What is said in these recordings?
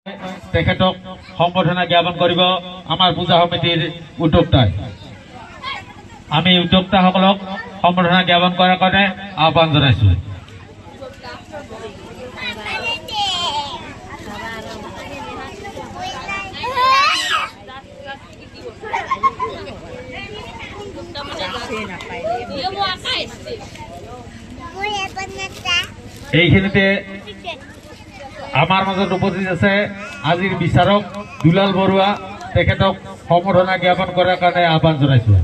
তেখেতক সম্বৰ্ধনা জ্ঞাপন কৰিব আমাৰ পূজা সমিতিৰ উদ্যোক্তাই। আমি উদ্যোক্তাসকলক সম্বৰ্ধনা জ্ঞাপন কৰাৰ কাৰণে আহ্বান জনাইছোঁ। এইখিনিতে আমাৰ মাজত উপস্থিত আছে আজিৰ বিচাৰক দুলাল বৰুৱা, তেখেতক সম্বৰ্ধনা জ্ঞাপন কৰাৰ কাৰণে আহ্বান জনাইছোঁ।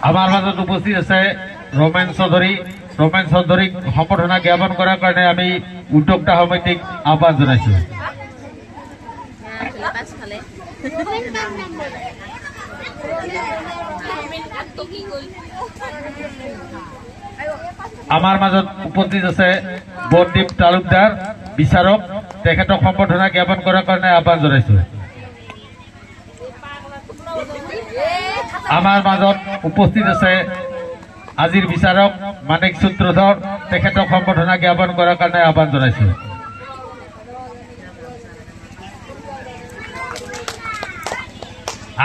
আমাৰ মাজত উপস্থিত আছে ৰমেন চৌধুৰী। ৰমেন চৌধুৰীক সম্বৰ্ধনা জ্ঞাপন কৰাৰ কাৰণে আমি উদ্যোক্তা সমিতিক আহ্বান জনাইছোঁ। আমাৰ মাজত উপস্থিত আছে বনদীপ তালুকদাৰ, বিচাৰক, তেখেতক সম্বৰ্ধনা জ্ঞাপন কৰাৰ কাৰণে আহ্বান জনাইছোঁ। আমাৰ মাজত উপস্থিত আছে আজিৰ বিচাৰক মানিক সূত্ৰধৰ, তেখেতক সম্বৰ্ধনা জ্ঞাপন কৰাৰ কাৰণে আহ্বান জনাইছোঁ।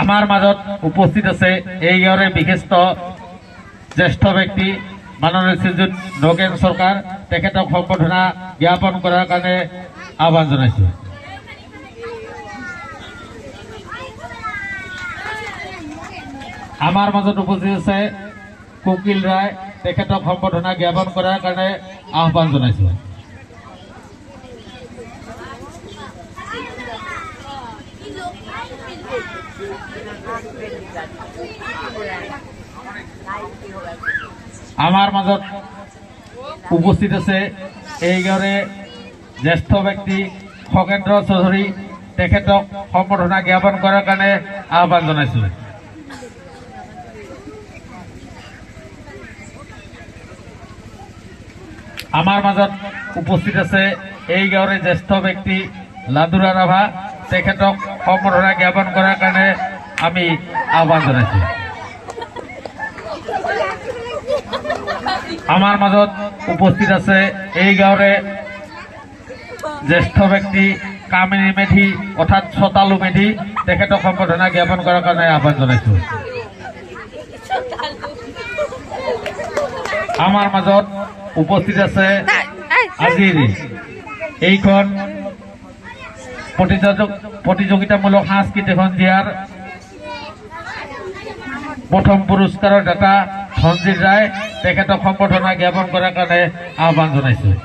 আমাৰ মাজত উপস্থিত আছে এই গাঁৱৰে বিশিষ্ট জ্যেষ্ঠ ব্যক্তি মাননীয় শ্ৰীযুত নগেন চৰকাৰ, তেখেতক সম্বৰ্ধনা জ্ঞাপন কৰাৰ কাৰণে আহ্বান জনাইছোঁ। আমাৰ মাজত উপস্থিত আছে কুকিল ৰায়, তেখেতক সম্বৰ্ধনা জ্ঞাপন কৰাৰ কাৰণে আহ্বান জনাইছোঁ। আমাৰ মাজত উপস্থিত আছে এই গাঁৱৰে জ্যেষ্ঠ ব্যক্তি খগেন্দ্ৰ চৌধুৰী, তেখেতক সম্বৰ্ধনা জ্ঞাপন কৰাৰ কাৰণে আহ্বান জনাইছোঁ। আমাৰ মাজত উপস্থিত আছে এই গাঁৱৰে জ্যেষ্ঠ ব্যক্তি লাদুৰা ৰাভা, তেখেতক সম্বৰ্ধনা জ্ঞাপন কৰাৰ কাৰণে আমি আহ্বান জনাইছোঁ। আমাৰ মাজত উপস্থিত আছে এই গাঁৱৰে জ্যেষ্ঠ ব্যক্তি কামিনী মেধি অৰ্থাৎ ছতালু মেধি, তেখেতক সম্বৰ্ধনা জ্ঞাপন কৰাৰ কাৰণে আহ্বান জনাইছোঁ। আমাৰ মাজত উপস্থিত আছে আজিৰ এইখন প্ৰতিযোগিতামূলক সাংস্কৃতিক সন্ধিয়াৰ প্ৰথম পুৰস্কাৰৰ দাতা সঞ্জিত ৰায়, তেখেতক সম্বৰ্ধনা জ্ঞাপন কৰাৰ কাৰণে আহ্বান জনাইছোঁ।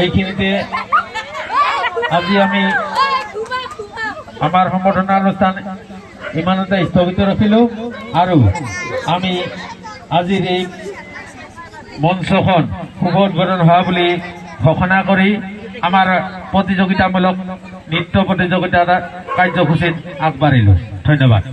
এইখিনিতে আজি আমি আমাৰ সম্বৰ্ধনা অনুষ্ঠান ইমানতে স্থগিত ৰাখিলোঁ আৰু আমি আজিৰ এই মঞ্চখন শুভ উদ্বোধন হোৱা বুলি ঘোষণা কৰি আমাৰ প্ৰতিযোগিতামূলক নৃত্য প্ৰতিযোগিতা কাৰ্যসূচীত আগবাঢ়িলোঁ। ধন্যবাদ।